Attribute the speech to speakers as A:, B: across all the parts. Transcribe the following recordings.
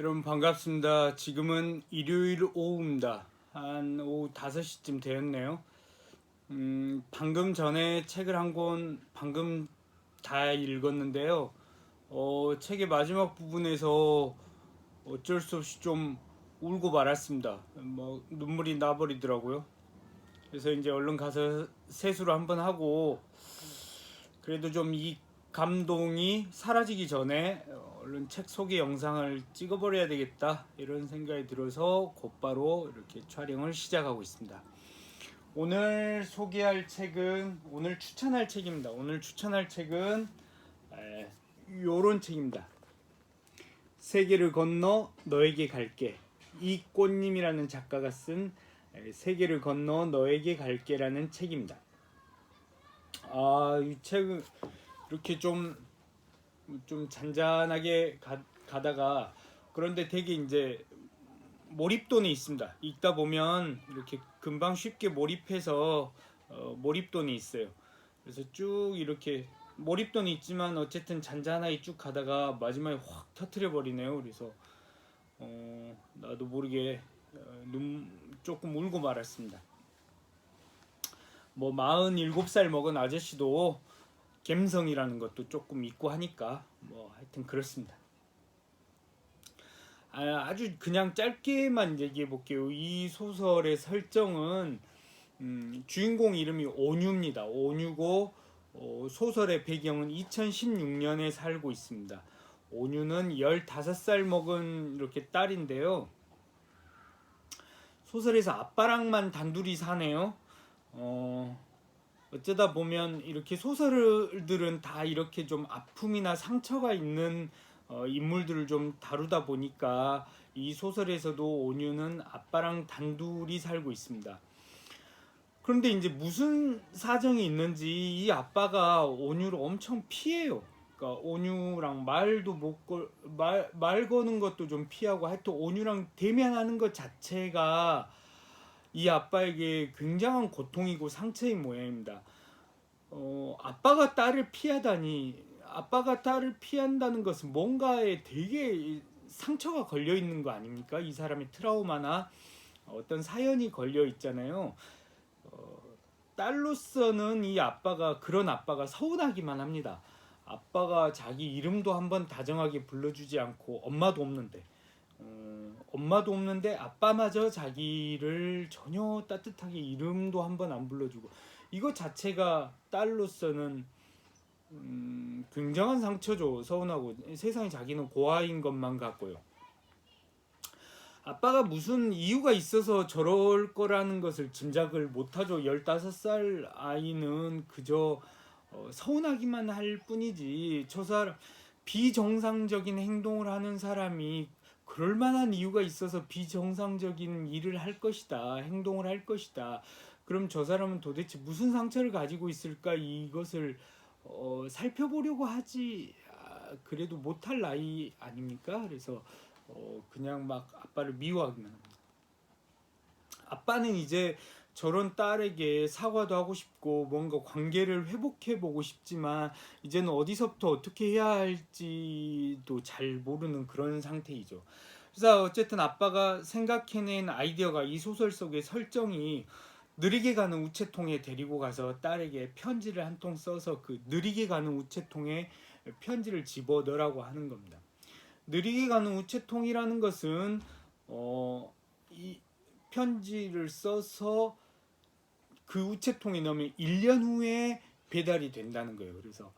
A: 여러분 반갑습니다. 지금은 일요일 오후입니다. 한 오후 5시쯤 되었네요. 방금 전에 책을 한 권 방금 다 읽었는데요. 책의 마지막 부분에서 어쩔 수 없이 좀 울고 말았습니다. 눈물이 나버리더라고요. 그래서 이제 얼른 가서 세수를 한번 하고 그래도 좀 이 감동이 사라지기 전에 얼른 책 소개 영상을 찍어버려야 되겠다 이런 생각이 들어서 곧바로 이렇게 촬영을 시작하고 있습니다. 오늘 소개할 책은 오늘 추천할 책입니다. 오늘 추천할 책은 요런 책입니다. 세계를 건너 너에게 갈게. 이 꽃님이라는 작가가 쓴 세계를 건너 너에게 갈게라는 책입니다. 이 책은 이렇게 좀 잔잔하게 가다가 그런데 되게 이제 몰입도는 있습니다. 읽다 보면 이렇게 금방 쉽게 몰입해서 몰입도는 있어요. 그래서 쭉 이렇게 몰입도는 있지만 어쨌든 잔잔하게 쭉 가다가 마지막에 확 터트려 버리네요. 그래서 나도 모르게 조금 울고 말았습니다. 47살 먹은 아저씨도 감성이라는 것도 조금 있고 하니까 하여튼 그렇습니다. 아주 그냥 짧게만 얘기해 볼게요. 이 소설의 설정은 주인공 이름이 온유입니다. 온유고 소설의 배경은 2016년에 살고 있습니다. 온유는 15살 먹은 이렇게 딸인데요. 소설에서 아빠랑만 단둘이 사네요. 어쩌다 보면 이렇게 소설들은 다 이렇게 좀 아픔이나 상처가 있는 인물들을 좀 다루다 보니까 이 소설에서도 온유는 아빠랑 단둘이 살고 있습니다. 그런데 이제 무슨 사정이 있는지 이 아빠가 온유를 엄청 피해요. 그러니까 온유랑 말도 못 걸, 말 거는 것도 좀 피하고 하여튼 온유랑 대면하는 것 자체가 이 아빠에게 굉장한 고통이고 상처인 모양입니다. 아빠가 딸을 피하다니, 아빠가 딸을 피한다는 것은 뭔가에 되게 상처가 걸려 있는 거 아닙니까? 이 사람의 트라우마나 어떤 사연이 걸려 있잖아요. 딸로서는 이 아빠가 그런 아빠가 서운하기만 합니다. 아빠가 자기 이름도 한번 다정하게 불러주지 않고 엄마도 없는데 아빠마저 자기를 전혀 따뜻하게 이름도 한번 안 불러주고 이거 자체가 딸로서는 굉장한 상처죠. 서운하고 세상에 자기는 고아인 것만 같고요. 아빠가 무슨 이유가 있어서 저럴 거라는 것을 짐작을 못하죠. 15살 아이는 그저 서운하기만 할 뿐이지 저 사람 비정상적인 행동을 하는 사람이 그럴 만한 이유가 있어서 비정상적인 일을 할 것이다. 행동을 할 것이다. 그럼 저 사람은 도대체 무슨 상처를 가지고 있을까? 이것을 살펴보려고 하지 그래도 못할 나이 아닙니까? 그래서 그냥 막 아빠를 미워하기만 합니다. 아빠는 이제 저런 딸에게 사과도 하고 싶고 뭔가 관계를 회복해보고 싶지만 이제는 어디서부터 어떻게 해야 할지도 잘 모르는 그런 상태이죠. 그래서 어쨌든 아빠가 생각해낸 아이디어가 이 소설 속의 설정이 느리게 가는 우체통에 데리고 가서 딸에게 편지를 한 통 써서 그 느리게 가는 우체통에 편지를 집어 넣으라고 하는 겁니다. 느리게 가는 우체통이라는 것은 이 편지를 써서 그 우체통에 넣으면 1년 후에 배달이 된다는 거예요. 그래서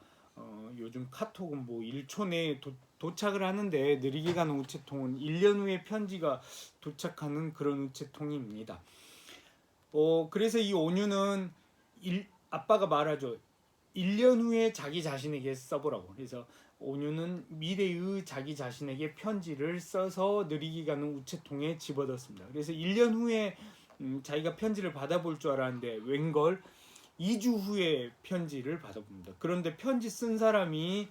A: 요즘 카톡은 1초 내에 도착을 하는데 느리게 가는 우체통은 1년 후에 편지가 도착하는 그런 우체통입니다. 그래서 이 온유는 아빠가 말하죠. 1년 후에 자기 자신에게 써보라고. 그래서 온유는 미래의 자기 자신에게 편지를 써서 느리게 가는 우체통에 집어넣습니다. 그래서 1년 후에 자기가 편지를 받아볼 줄 알았는데 웬걸 2주 후에 편지를 받아봅니다. 그런데 편지 쓴 사람이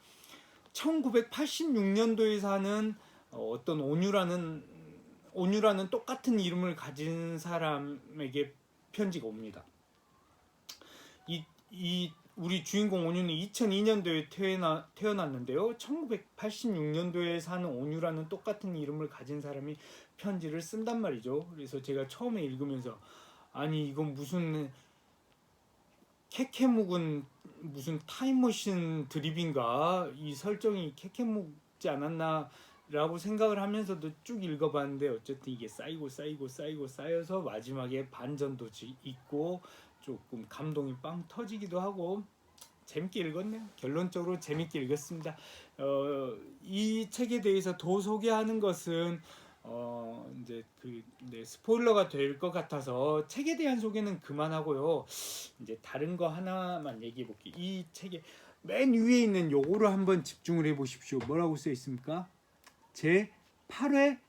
A: 1986년도에 사는 어떤 온유라는 똑같은 이름을 가진 사람에게 편지가 옵니다. 이 우리 주인공 온유는 2002년도에 태어났는데요. 1986년도에 사는 온유라는 똑같은 이름을 가진 사람이 편지를 쓴단 말이죠. 그래서 제가 처음에 읽으면서 아니 이건 무슨 캐캐묵은 무슨 타임머신 드립인가, 이 설정이 캐캐묵지 않았나 라고 생각을 하면서도 쭉 읽어봤는데 어쨌든 이게 쌓이고 쌓여서 마지막에 반전도 있고 조금 감동이 빵 터지기도 하고 재밌게 읽었네요. 결론적으로 재밌게 읽었습니다. 이 책에 대해서 더 소개하는 것은 이제 스포일러가 될 것 같아서 책에 대한 소개는 그만하고요. 이제 다른 거 하나만 얘기해 볼게요. 이 책의 맨 위에 있는 요거를 한번 집중을 해 보십시오. 뭐라고 써 있습니까? 제 8회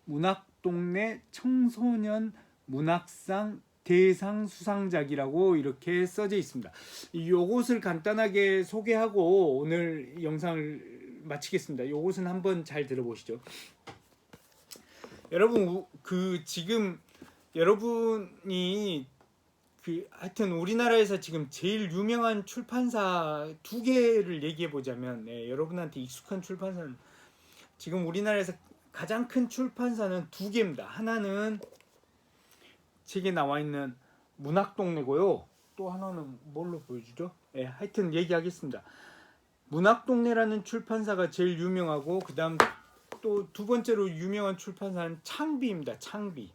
A: 문학동네 청소년 문학상 대상 수상작이라고 이렇게 써져 있습니다. 요것을 간단하게 소개하고 오늘 영상을 마치겠습니다. 요것은 한번 잘 들어보시죠. 여러분 지금 여러분이 하여튼 우리나라에서 지금 제일 유명한 출판사 두 개를 얘기해 보자면, 여러분한테 익숙한 출판사는 지금 우리나라에서 가장 큰 출판사는 두 개입니다. 하나는 책에 나와 있는 문학동네고요. 또 하나는 뭘로 보여주죠? 하여튼 얘기하겠습니다. 문학동네라는 출판사가 제일 유명하고, 그 다음 또 두 번째로 유명한 출판사는 창비입니다. 창비.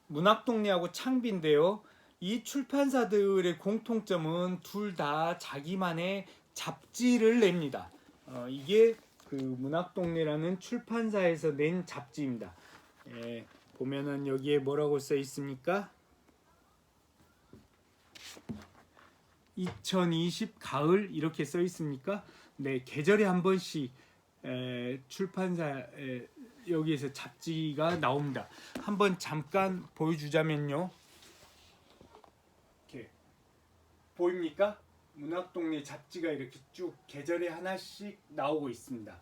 A: 문학동네하고 창비인데요. 이 출판사들의 공통점은 둘 다 자기만의 잡지를 냅니다. 이게 그 문학동네라는 출판사에서 낸 잡지입니다. 보면은 여기에 뭐라고 써 있습니까? 2020 가을 이렇게 써 있습니까? 네, 계절에 한 번씩 출판사 여기에서 잡지가 나옵니다. 한번 잠깐 보여주자면요. 이렇게 보입니까? 문학동네 잡지가 이렇게 쭉 계절에 하나씩 나오고 있습니다.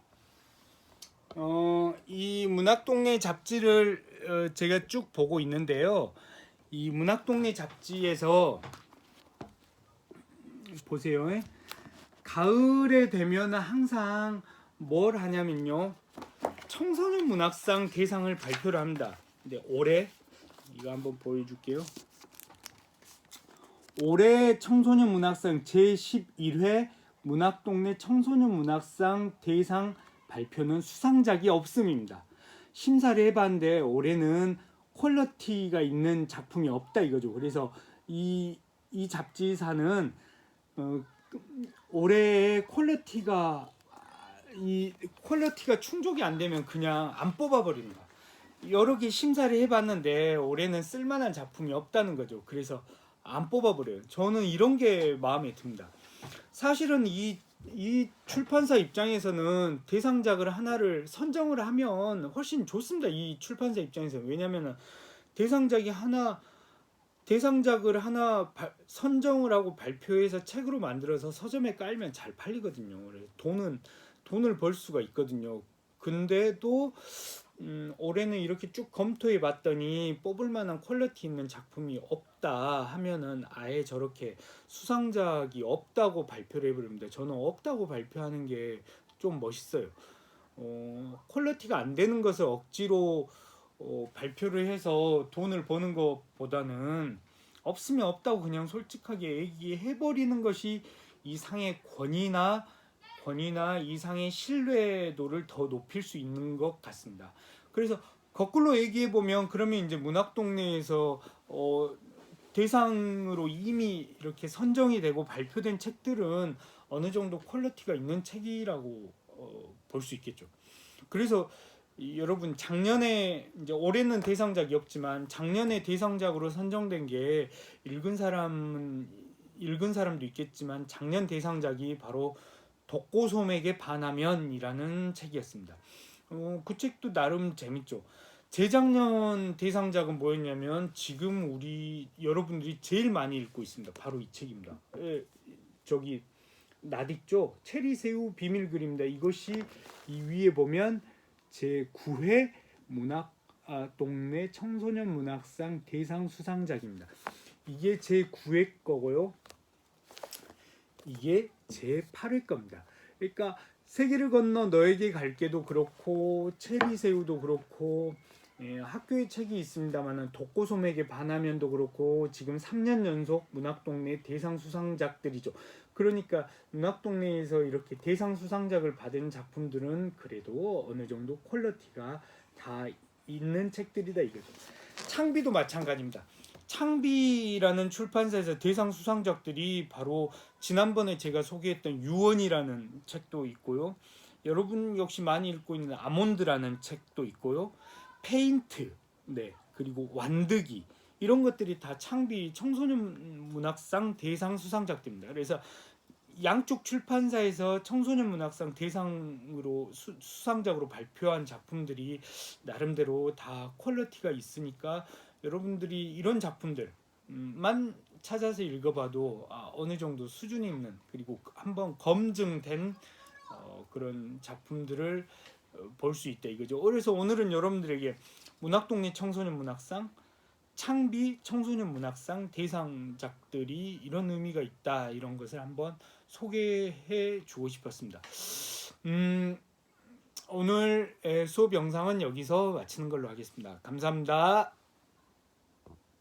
A: 이 문학동네 잡지를 제가 쭉 보고 있는데요. 이 문학동네 잡지에서 보세요. 가을에 되면 항상 뭘 하냐면요, 청소년 문학상 대상을 발표를 합니다. 근데 올해 이거 한번 보여줄게요. 올해 청소년 문학상 제11회 문학동네 청소년 문학상 대상 발표는 수상작이 없음입니다. 심사를 해봤는데 올해는 퀄리티가 있는 작품이 없다 이거죠. 그래서 이 잡지사는 올해의 퀄리티가 충족이 안 되면 그냥 안 뽑아버립니다. 여러 개 심사를 해봤는데 올해는 쓸만한 작품이 없다는 거죠. 그래서 안 뽑아버려요. 저는 이런 게 마음에 듭니다. 사실은 이 출판사 입장에서는 대상작을 하나를 선정을 하면 훨씬 좋습니다. 이 출판사 입장에서는. 왜냐하면 대상작을 하나 선정을 하고 발표해서 책으로 만들어서 서점에 깔면 잘 팔리거든요. 돈을 벌 수가 있거든요. 근데도 올해는 이렇게 쭉 검토해 봤더니 뽑을 만한 퀄리티 있는 작품이 없다 하면은 아예 저렇게 수상작이 없다고 발표를 해버립니다. 저는 없다고 발표하는 게 좀 멋있어요. 퀄리티가 안 되는 것을 억지로 발표를 해서 돈을 버는 것보다는 없으면 없다고 그냥 솔직하게 얘기해버리는 것이 이 상의 권위나 이 상의 신뢰도를 더 높일 수 있는 것 같습니다. 그래서 거꾸로 얘기해 보면, 그러면 이제 문학동네에서 대상으로 이미 이렇게 선정이 되고 발표된 책들은 어느 정도 퀄리티가 있는 책이라고 볼 수 있겠죠. 그래서 여러분, 작년에 이제 올해는 대상작이 없지만 작년에 대상작으로 선정된 게 읽은 사람도 있겠지만 작년 대상작이 바로 독고소맥에 반하면이라는 책이었습니다. 그 책도 나름 재밌죠. 재작년 대상작은 뭐였냐면 지금 여러분들이 제일 많이 읽고 있습니다. 바로 이 책입니다. 저기 낯익죠? 체리새우 비밀글입니다. 이것이 이 위에 보면 제9회 문학동네 청소년 문학상 대상 수상작입니다. 이게 제9회 거고요. 이게 제 8회 겁니다. 그러니까 세계를 건너 너에게 갈게도 그렇고 체리새우도 그렇고 학교에 책이 있습니다만은 독고소맥에 반하면도 그렇고 지금 3년 연속 문학동네 대상 수상작들이죠. 그러니까 문학동네에서 이렇게 대상 수상작을 받은 작품들은 그래도 어느 정도 퀄리티가 다 있는 책들이다 이거죠. 창비도 마찬가지입니다. 창비라는 출판사에서 대상 수상작들이 바로 지난번에 제가 소개했던 유언이라는 책도 있고요. 여러분 역시 많이 읽고 있는 아몬드라는 책도 있고요. 페인트, 네, 그리고 완득이 이런 것들이 다 창비 청소년 문학상 대상 수상작들입니다. 그래서 양쪽 출판사에서 청소년 문학상 대상으로 수상작으로 발표한 작품들이 나름대로 다 퀄리티가 있으니까 여러분들이 이런 작품들만 찾아서 읽어봐도 어느 정도 수준이 있는 그리고 한번 검증된 그런 작품들을 볼 수 있다 이거죠. 그래서 오늘은 여러분들에게 문학동네 청소년 문학상 창비 청소년 문학상 대상작들이 이런 의미가 있다 이런 것을 한번 소개해 주고 싶었습니다. 오늘 수업 영상은 여기서 마치는 걸로 하겠습니다. 감사합니다.